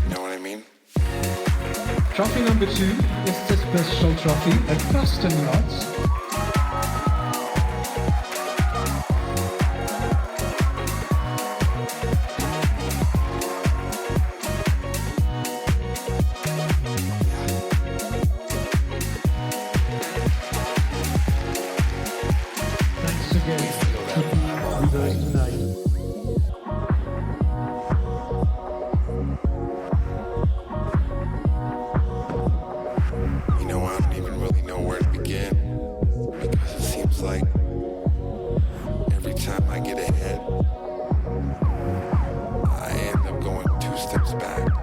You know what I mean? Trophy number 2 is the special trophy at Custom Yachts. Thanks again for being with us tonight. You know, I don't even really know where to begin because it seems like every time I get ahead, I end up going 2 steps back.